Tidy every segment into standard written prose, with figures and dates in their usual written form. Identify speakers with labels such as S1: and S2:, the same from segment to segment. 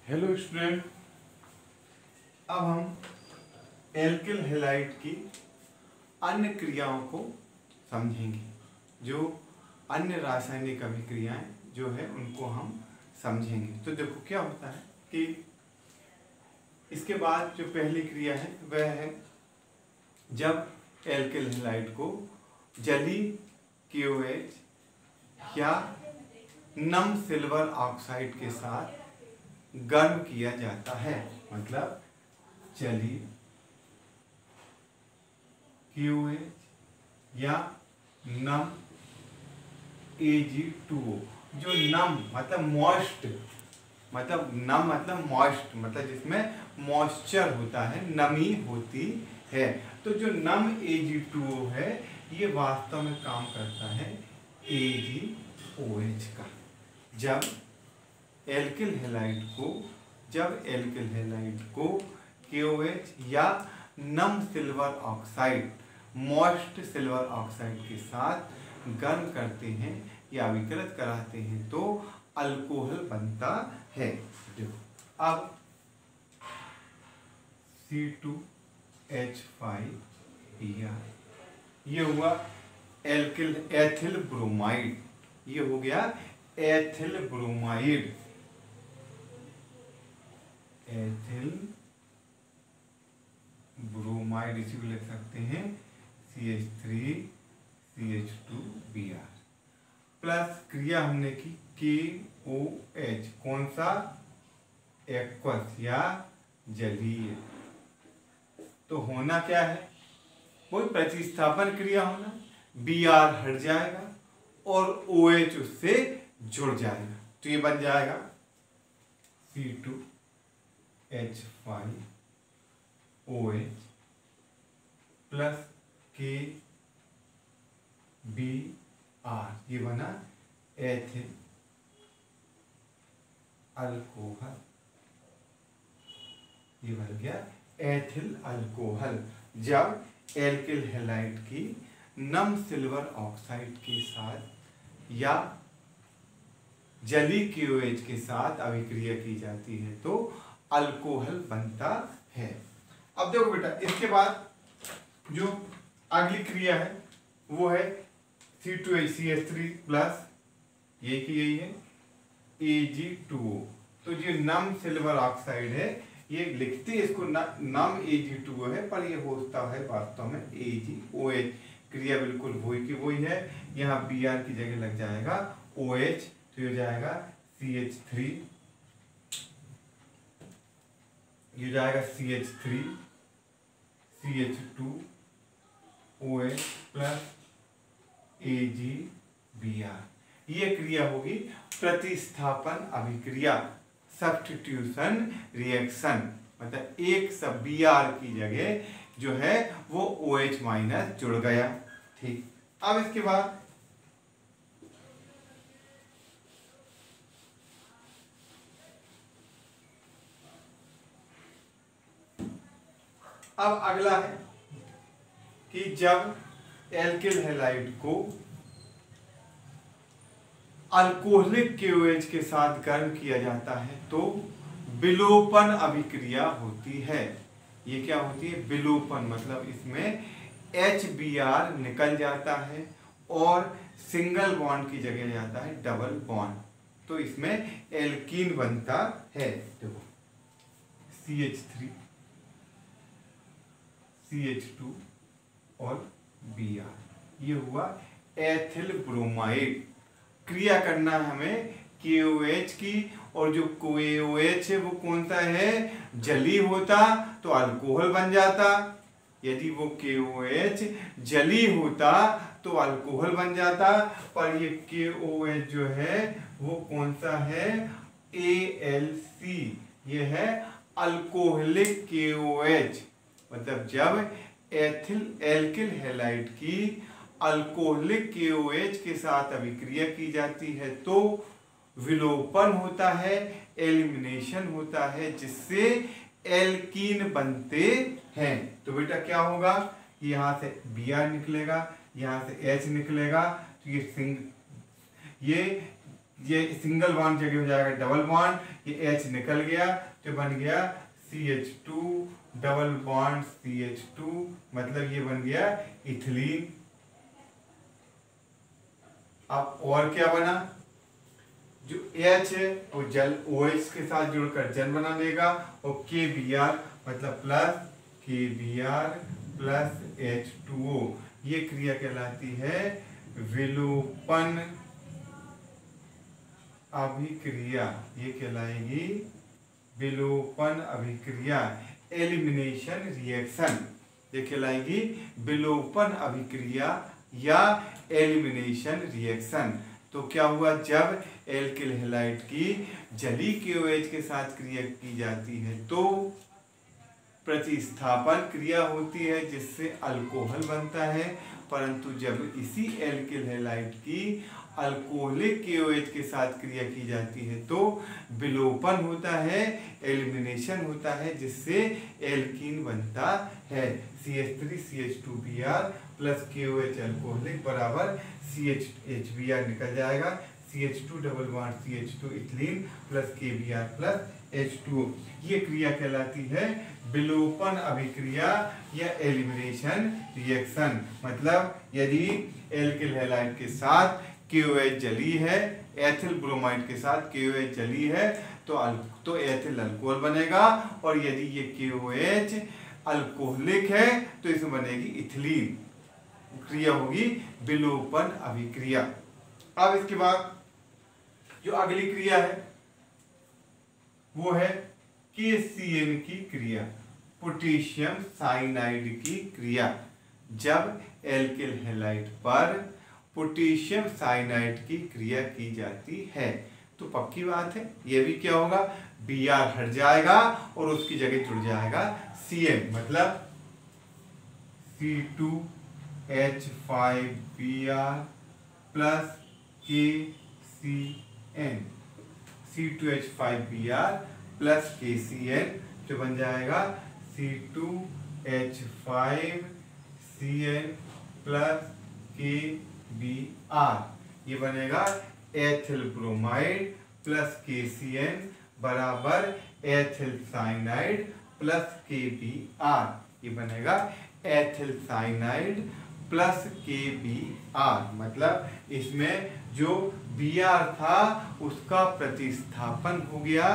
S1: Hello student, अब हम alkyl halide की अन्य क्रियाओं को समझेंगे। जो अन्य रासायनिक अभिक्रियाएं जो है उनको हम समझेंगे। तो देखो क्या होता है कि इसके बाद जो पहली क्रिया है वह है जब एल्किल हैलाइड को जलीय KOH या नम सिल्वर ऑक्साइड के साथ गर्म किया जाता है। मतलब जलीय KOH या नम Ag2O। जो नम मतलब मॉइस्ट, मतलब नम मतलब मॉइस्ट, मतलब जिसमें मॉइस्चर होता है, नमी होती है। तो जो नम Ag2O है ये वास्तव में काम करता है AgOH का। जब एल्किल हैलाइड को KOH या नम silver oxide, moist silver oxide के साथ गर्म करते हैं या विकृत कराते हैं तो अल्कोहल बनता है। देखो अब C2H5Br ये हुआ एथिल ब्रोमाइड। ये हो गया एथिल ब्रोमाइड, इसी को लिख सकते हैं CH3CH2Br प्लस क्रिया हमने की KOH, कौन सा? एक्वस या जलीय। तो होना क्या है? कोई प्रतिस्थापन क्रिया होना, Br हट जाएगा और OH उससे जुड़ जाएगा। तो ये बन जाएगा C2H5OH प्लस KBr। ये बना एथिल अल्कोहल। ये बन गया एथिल अल्कोहल जब एल्किल हैलाइड की नम सिल्वर ऑक्साइड के साथ या जलीय KOH के साथ अभिक्रिया की जाती है तो अल्कोहल बनता है। अब देखो बेटा, इसके बाद जो अगली क्रिया है वो है C2HCH3 प्लस यही है Ag2O। तो जो नम सिल्वर ऑक्साइड है ये लिखते इसको नम Ag2O है, पर ये होता है वास्तव में AgOH। क्रिया बिल्कुल वही की वही है। यहाँ Br की जगह लग जाएगा OH, तो ये हो जाएगा CH3, ये जाएगा CH3 CH2OH प्लस AgBr। ये क्रिया होगी प्रतिस्थापन अभिक्रिया, सब्स्टिट्यूशन रिएक्शन। मतलब एक सब Br की जगह जो है वो OH माइनस जुड़ गया। ठीक, अब इसके बाद अब अगला है कि जब एल्किल हैलाइड को अल्कोहलिक KOH के साथ गर्म किया जाता है तो विलोपन अभिक्रिया होती है। ये क्या होती है? विलोपन, मतलब इसमें HBr निकल जाता है और सिंगल बॉन्ड की जगह जाता है डबल बॉन्ड, तो इसमें एल्कीन बनता है। देखो CH3 CH2 और Br, ये हुआ एथिल ब्रोमाइड। क्रिया करना है हमें KOH की, और जो KOH है वो कौन सा है? जलीय होता तो अल्कोहल बन जाता। यदि वो KOH जलीय होता तो अल्कोहल बन जाता, पर ये KOH जो है वो कौन सा है? AlC। ये है अल्कोहलिक KOH। मतलब जब एल्किल हैलाइड की अल्कोहलिक KOH के साथ अभिक्रिया की जाती है तो विलोपन होता है, एलिमिनेशन होता है, जिससे एल्कीन बनते हैं। तो बेटा क्या होगा? यहाँ से Br निकलेगा, यहाँ से H निकलेगा, तो ये ये सिंगल बॉन्ड जगह हो जाएगा डबल बॉन्ड, ये H निकल गया तो बन गया CH2 डबल बॉन्ड CH2, मतलब ये बन गया इथिलीन। अब और क्या बना, जो H है वो जल OH के साथ जुड़कर जल बना देगा, और KBr मतलब प्लस KBr प्लस H2O, ये क्रिया कहलाती है विलोपन अभिक्रिया। ये कहलाएगी विलोपन अभिक्रिया, एलिमिनेशन रिएक्शन। ये कहलाएगी विलोपन अभिक्रिया या एलिमिनेशन रिएक्शन। तो क्या हुआ, जब एल्किल हैलाइड की जली KOH के साथ क्रिया की जाती है तो प्रतिस्थापन क्रिया होती है जिससे अल्कोहल बनता है, परंतु जब इसी एल्किल हैलाइड की अल्कोहलिक KOH के साथ क्रिया की जाती है तो विलोपन होता है, एलिमिनेशन होता है, जिससे एल्कीन बनता है। CH3CH2Br प्लस KOH अल्कोहलिक बराबर CHHBr निकल जाएगा, CH2 double bond CH2 ethylene plus KBr plus H2O। ये क्रिया कहलाती है विलोपन अभिक्रिया या एलिमिनेशन रिएक्शन। मतलब यदि एल्किल हैलाइड के साथ KOH जली है, एथिल ब्रोमाइड के साथ KOH जली है तो एथिल अल्कोहल बनेगा, और यदि ये KOH अल्कोहलिक है तो इसमें बनेगी इथिलीन, क्रिया होगी विलोपन अभिक्रिया। अब इसके बाद जो अगली क्रिया है वो है KCN की क्रिया, पोटेशियम साइनाइड की क्रिया। जब एल्किल हैलाइड पर पोटेशियम साइनाइड की क्रिया की जाती है तो पक्की बात है ये भी क्या होगा, Br हट जाएगा और उसकी जगह जुड़ जाएगा Cn, मतलब C2H5Br plus KCN, C2H5Br plus KCN जो बन जाएगा C2H5Cn प्लस KBr। ये बनेगा एथिल ब्रोमाइड प्लस KCN बराबर एथिल साइनाइड प्लस KBr। ये बनेगा एथिल साइनाइड प्लस KBr, मतलब इसमें जो Br था उसका प्रतिस्थापन हो गया,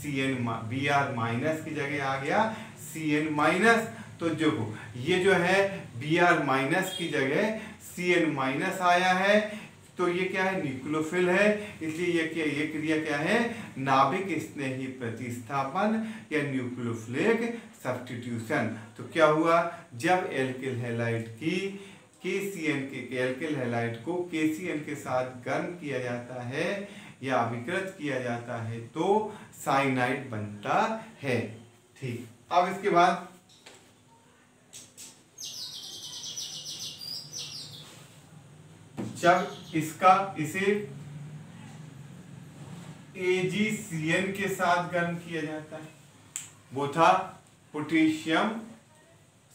S1: Br माइनस की जगह आ गया Cn माइनस। तो जो ये जो है Br माइनस की जगह Cn माइनस आया है, तो ये क्या है, न्यूक्लियोफिल है, इसलिए ये क्रिया क्या है, नाभिक स्नेही प्रतिस्थापन या न्यूक्लियोफिलिक सब्स्टिट्यूशन। तो क्या हुआ, जब एल्किल हैलाइड की एल्किल हैलाइड को KCN के साथ गर्म किया जाता है या अभिकृत किया जाता है तो साइनाइड बनता है। ठीक, अब इसके बाद जब इसे AgCN के साथ गर्म किया जाता है, वो था पोटेशियम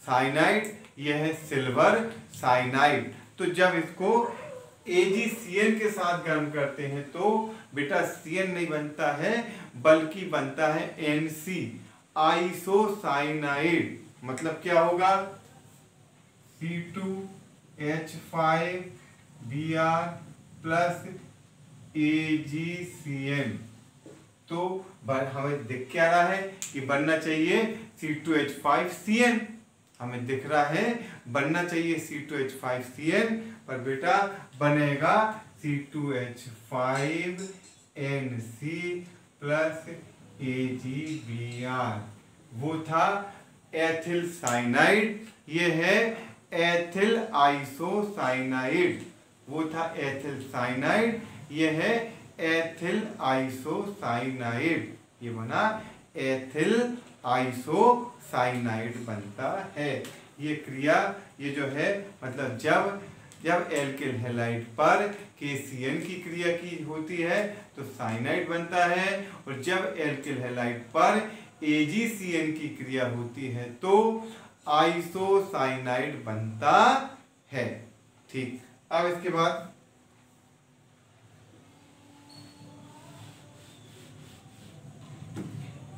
S1: साइनाइड, यह है सिल्वर साइनाइड। तो जब इसको AgCN के साथ गर्म करते हैं तो बेटा CN नहीं बनता है बल्कि बनता है NC आइसोसाइनाइड। मतलब क्या होगा, C2H5Br प्लस AgCN। तो हमें दिख क्या रहा है कि बनना चाहिए C2H5Cn, हमें दिख रहा है बनना चाहिए C2H5Cn, पर बेटा बनेगा C2H5NC प्लस AgBr। वो था एथिल साइनाइड, ये है एथिल आइसोसाइनाइड। वो था एथिल साइनाइड, ये है एथिल आइसोसाइनाइड। ये बना एथिल आइसोसाइनाइड बनता है। ये क्रिया, ये जो है मतलब जब एल्किल हैलाइड पर KCN की क्रिया की होती है तो साइनाइड बनता है, और जब एल्किल हैलाइड पर AgCN की क्रिया होती है तो आइसोसाइनाइड बनता है। ठीक, अब इसके बाद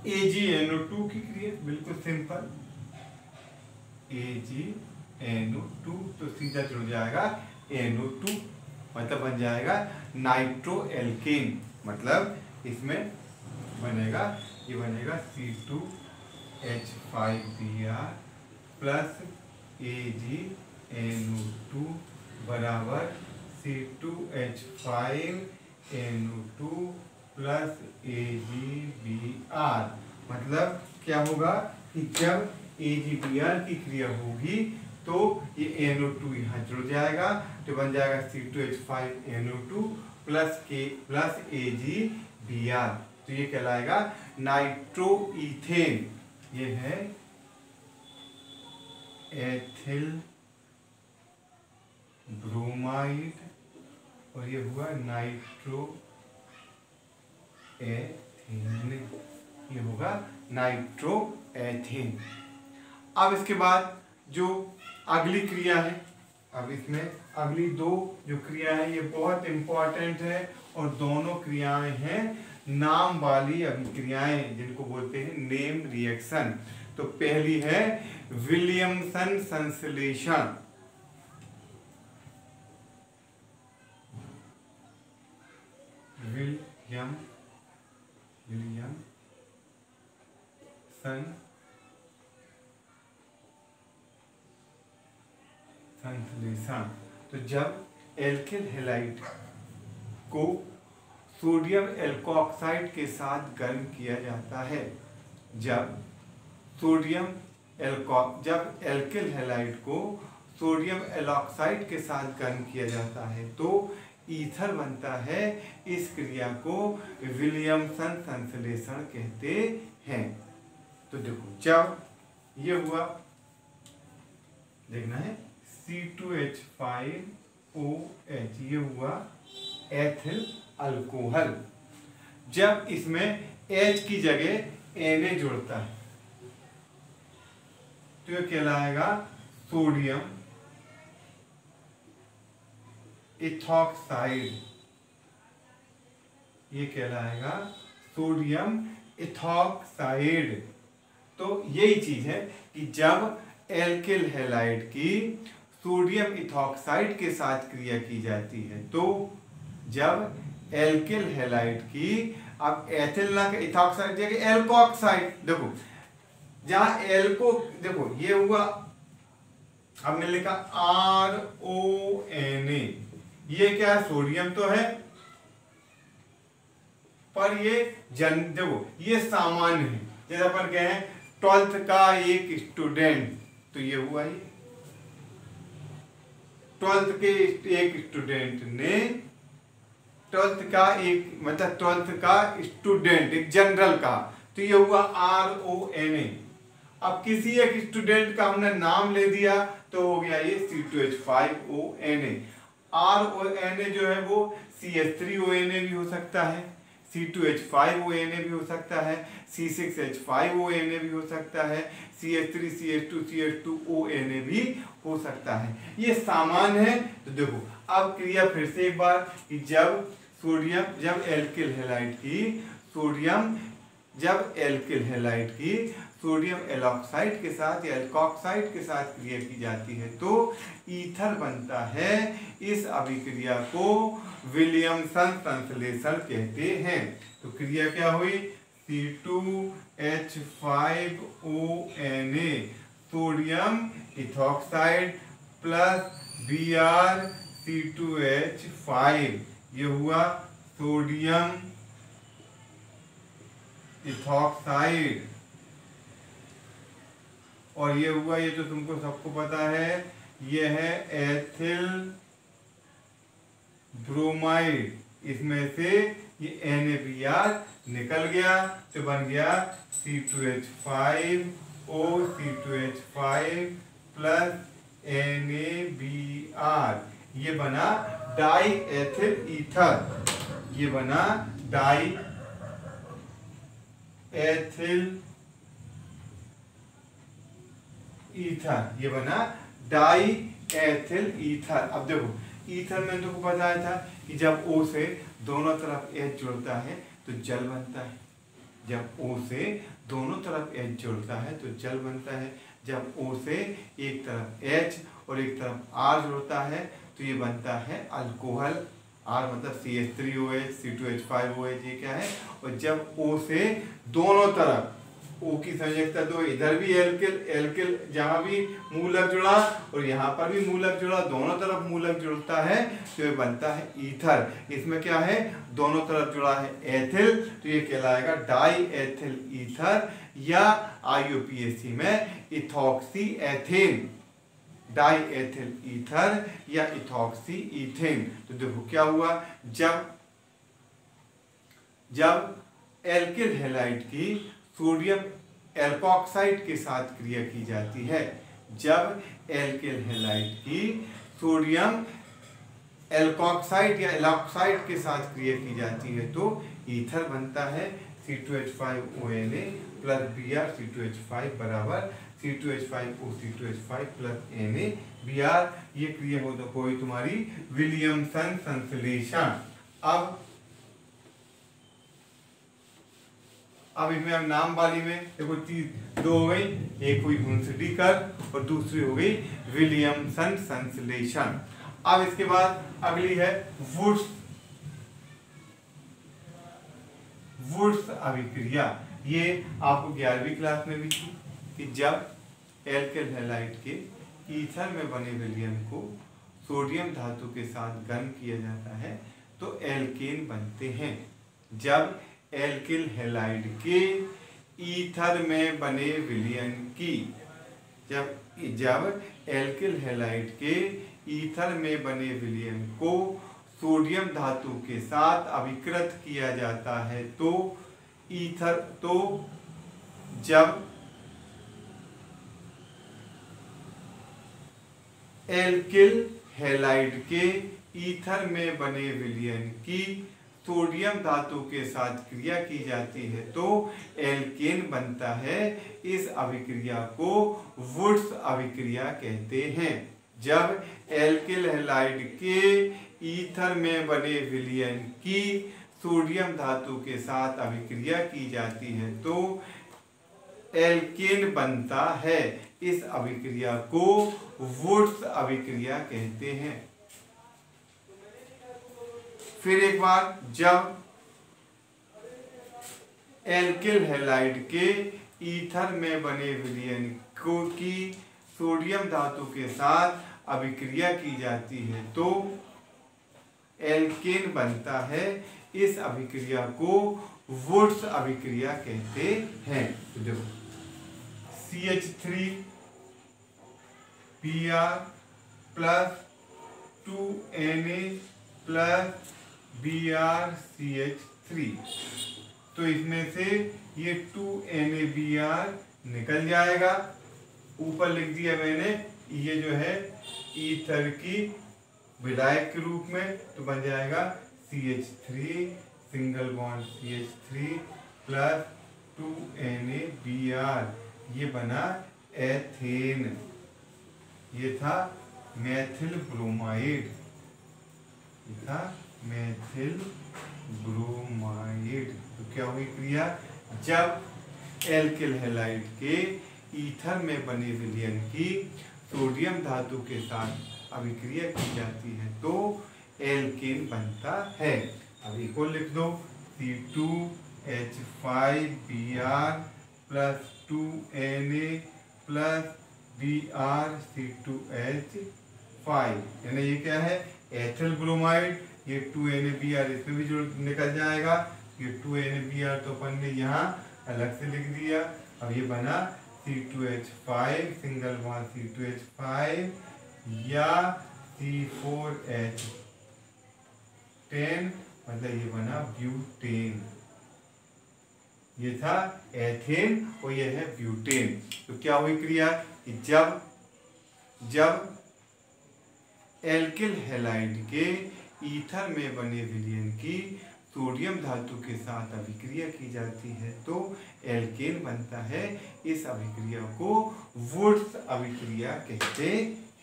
S1: AgNO2 की क्रिया, बिल्कुल सिंपल, AgNO2 तो सीधा जुड़ जाएगा NO2, मतलब बन जाएगा नाइट्रो एल्केन। मतलब इसमें बनेगा, ये बनेगा C2H5Br प्लस AgNO2 बराबर C2H5NO2 प्लस AgBr। मतलब क्या होगा कि जब AgBr की क्रिया होगी तो ये NO2 यहाँ जुड़ जाएगा, तो बन जाएगा C2H5NO2 प्लस AgBr। तो ये कहलाएगा नाइट्रोईथेन। ये है एथिल ब्रोमाइड और ये हुआ नाइट्रो एथेन, ये होगा नाइट्रो एथेन। अब इसके बाद जो अगली क्रिया है, अब इसमें अगली दो जो क्रिया है ये बहुत इंपॉर्टेंट है और दोनों क्रियाएं हैं नाम वाली अभिक्रियाएं जिनको बोलते हैं नेम रिएक्शन। तो पहली है विलियमसन संश्लेषण। विलियमसन संश्लेषण। तो जब एल्किल हैलाइड को सोडियम एल्कोऑक्साइड के साथ गर्म किया जाता है, जब एल्किल हैलाइड को सोडियम एल्कोऑक्साइड के साथ गर्म किया जाता है तो ईथर बनता है। इस क्रिया को विलियमसन संश्लेषण कहते हैं। तो देखो जब ये हुआ, देखना है C2H5OH, ये हुआ एथिल अल्कोहल। जब इसमें H की जगह Na जुड़ता है तो ये कहलाएगा सोडियम इथॉक्साइड। ये कहलाएगा सोडियम इथॉक्साइड। तो यही चीज है कि जब एल्किल हैलाइड की सोडियम इथॉक्साइड के साथ क्रिया की जाती है तो जब एल्किल हैलाइड की, अब एथिल ना के इथॉक्साइड जगह एल्कोऑक्साइड, देखो जहां एल्को, देखो ये हुआ, हमने लिखा RONA, ये क्या है सोडियम तो है पर ये देखो ये सामान्य है। जैसे अपन कहे 12th का एक स्टूडेंट, तो ये हुआ ये 12th के एक स्टूडेंट ने 12th का एक, मतलब 12th का स्टूडेंट एक जनरल का, तो ये हुआ RONA। अब किसी एक स्टूडेंट का हमने नाम ले दिया तो हो गया ये C2H5ONA। RONA जो है वो CH3ONA भी हो सकता है, C2H5ONA भी हो सकता है, C6H5ONA भी हो सकता है, CH3CH2CH2ONA भी हो सकता है। ये सामान्य है। तो देखो अब क्रिया फिर से एक बार कि जब एल्किल हैलाइड की सोडियम एल्कोऑक्साइड के साथ या एल्कोऑक्साइड के साथ क्रिया की जाती है तो ईथर बनता है। इस अभिक्रिया को विलियमसन संश्लेषण कहते हैं। तो क्रिया क्या हुई, C2H5ONA sodium ethoxide plus Br C2H5, ये हुआ सोडियम इथॉक्साइड, और ये हुआ, ये तो तुमको सबको पता है, ये है एथिल ब्रोमाइड। इसमें से ये NaBr निकल गया तो बन गया C2H5O C2H5 प्लस NaBr। ये बना डाई एथिल ईथर, ये बना डाई एथिल ईथर, ये बना डाई एथिल ईथर। अब देखो ईथर में तुमको बताया था कि जब O से दोनों तरफ H जुड़ता है तो जल बनता है। जब O से दोनों तरफ H जुड़ता है तो जल बनता है। जब O से एक तरफ H और एक तरफ R जुड़ता है तो ये बनता है अल्कोहल। R मतलब CH3OH, C2H5OH, ये क्या है। और जब O से दोनों तरफ O की संयोजकता दो, इधर भी एल्किल जहाँ भी मूलक जुड़ा और यहाँ पर भी मूलक जुड़ा, दोनों तरफ मूलक जुड़ता है तो ये बनता है ईथर। इसमें क्या है, दोनों तरफ जुड़ा है एथिल तो ये कहलाएगा डाई एथिल ईथर या IUPAC में ethoxy ethane, die ethyl ether या इथॉक्सी ईथेन। तो देखो क्या हुआ, जब एल्किल हैलाइड की सोडियम एल्कोक्साइड के साथ क्रिया की जाती है, जब एल्किल हैलाइड की सोडियम एल्कोक्साइड या एलॉक्साइड के साथ क्रिया की जाती है तो ईथर बनता है C2H5ONa प्लस Br C2H5 बराबर C2H5O C2H5 plus Na Br। ये क्रिया हो तो कोई तुम्हारी विलियमसन संश्लेषण। अब इसमें हम नाम वाली में देखो दो हो गई, एक हुई हुंसडीकर और दूसरी हो गई विलियमसन संश्लेषण। अब इसके बाद अगली है वुड्स अभिक्रिया। ये आपको 11वीं क्लास में भी थी कि जब एल्किल हैलाइड के ईथर में बने विलियम को सोडियम धातु के साथ गर्म किया जाता है तो एल्केन बनते हैं। जब एल्किल हैलाइड के ईथर में बने विलयन की जब एल्किल हैलाइड के ईथर में बने विलयन को सोडियम धातु के साथ अभिकृत किया जाता है तो जब एल्किल हैलाइड के ईथर में बने विलयन की सोडियम धातु के साथ क्रिया की जाती है तो एल्केन बनता है। इस अभिक्रिया को वुड्स अभिक्रिया कहते हैं। जब एल्किल हैलाइड के ईथर में बने विलयन की सोडियम धातु के साथ अभिक्रिया की जाती है तो एल्केन बनता है। इस अभिक्रिया को वुड्स अभिक्रिया कहते हैं। फिर एक बार, जब एल्किल हैलाइड के ईथर में बने विलयन की सोडियम धातु के साथ अभिक्रिया की जाती है तो एल्केन बनता है। इस अभिक्रिया को वुड्स अभिक्रिया कहते हैं। तो देखो CH3Br plus 2Na plus BrCH3, तो इसमें से ये 2NaBr निकल जाएगा। ऊपर लिख दिया मैंने, ये जो है ईथर की विलायक के रूप में, तो बन जाएगा CH3 single bond CH3 plus 2NaBr, ये बना एथेन। ये था मेथिल ब्रोमाइड, ये था मेथिल ब्रोमाइड। तो क्या हुई क्रिया, जब एल्किल हैलाइड के ईथर में बने विलयन की सोडियम धातु के साथ अभिक्रिया की जाती है तो एल्केन बनता है। अब एक और लिख दो, C2H5Br plus 2Na plus BrC2H5, यानी ये क्या है, एथिल ब्रोमाइड। ये 2NaBr इसमें भी जुड़ निकल जाएगा। ये 2NaBr तो अपन ने यहाँ अलग से लिख दिया। अब ये बना C2H5 सिंगल बॉन्ड C2H5 या C4H10, मतलब ये बना ब्यूटेन। ये था एथेन और ये है ब्यूटेन। तो क्या हुई क्रिया कि जब एल्किल हैलाइड के ईथर में बने विलयन की सोडियम धातु के साथ अभिक्रिया की जाती है तो एल्केन बनता है। इस अभिक्रिया को वुड्स अभिक्रिया कहते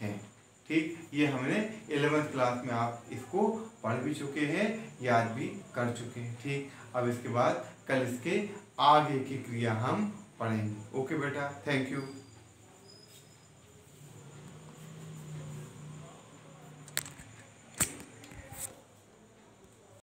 S1: हैं। ठीक, ये हमने 11th क्लास में आप इसको पढ़ भी चुके हैं, याद भी कर चुके हैं। ठीक, अब इसके बाद कल इसके आगे की क्रिया हम पढ़ेंगे। ओके बेटा, थैंक यू।